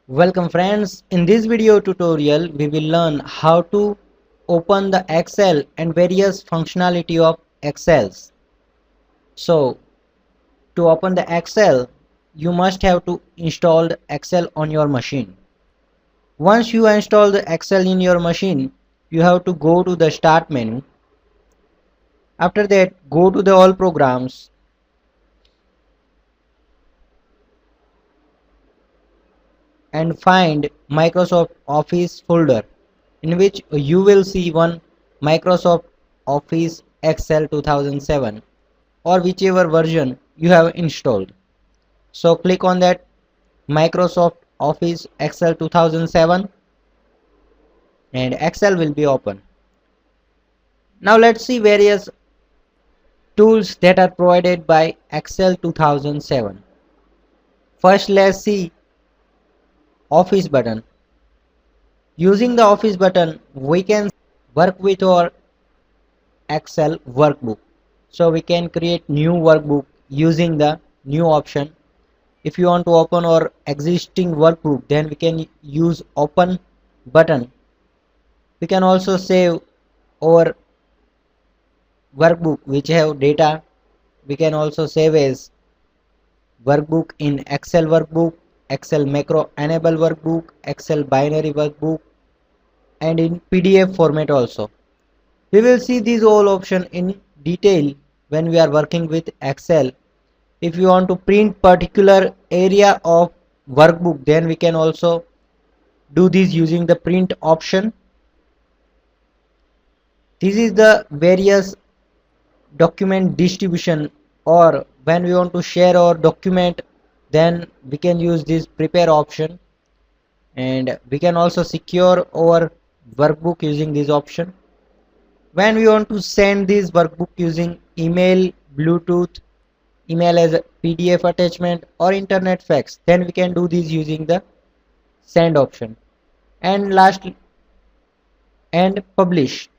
Welcome friends, in this video tutorial we will learn how to open the Excel and various functionality of Excels. So to open the Excel you must have to install the Excel on your machine. Once you install the Excel in your machine you have to go to the start menu. After that go to the all programs and find Microsoft Office folder in which you will see one Microsoft Office Excel 2007 or whichever version you have installed. So click on that Microsoft Office Excel 2007 and Excel will be open. Now let's see various tools that are provided by Excel 2007. First let's see Office button. Using the Office button we can work with our Excel workbook. So we can create new workbook using the new option. If you want to open our existing workbook then we can use open button. We can also save our workbook which have data. We can also save as workbook in Excel workbook, Excel macro enable workbook, Excel binary workbook and in PDF format also. We will see these all options in detail when we are working with Excel. If you want to print particular area of workbook then we can also do this using the print option. This is the various document distribution, or when we want to share our document then we can use this prepare option, and we can also secure our workbook using this option. When we want to send this workbook using email, Bluetooth, email as a PDF attachment or internet fax then we can do this using the send option. And last, and publish.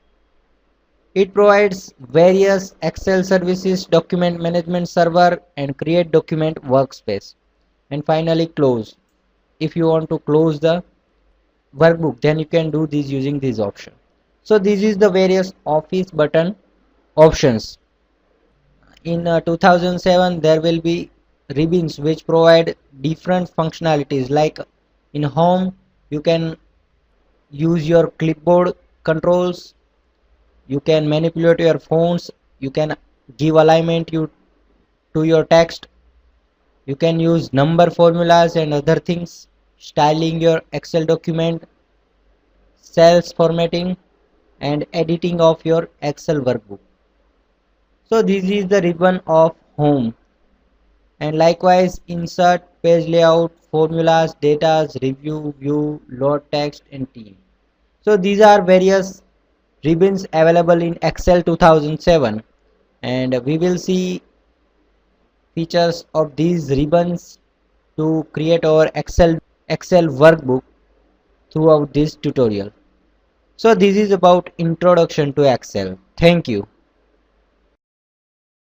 It provides various Excel services, document management server and create document workspace. And finally close. If you want to close the workbook then you can do this using this option. So this is the various Office button options. In 2007 there will be ribbons which provide different functionalities, like in home you can use your clipboard controls, you can manipulate your fonts, you can give alignment to your text, you can use number formulas and other things, styling your Excel document, cells formatting and editing of your Excel workbook. So this is the ribbon of home. And likewise insert, page layout, formulas, data, review, view, load text and team. So these are various ribbons available in Excel 2007, and we will see features of these ribbons to create our Excel workbook throughout this tutorial. So this is about introduction to Excel. Thank you.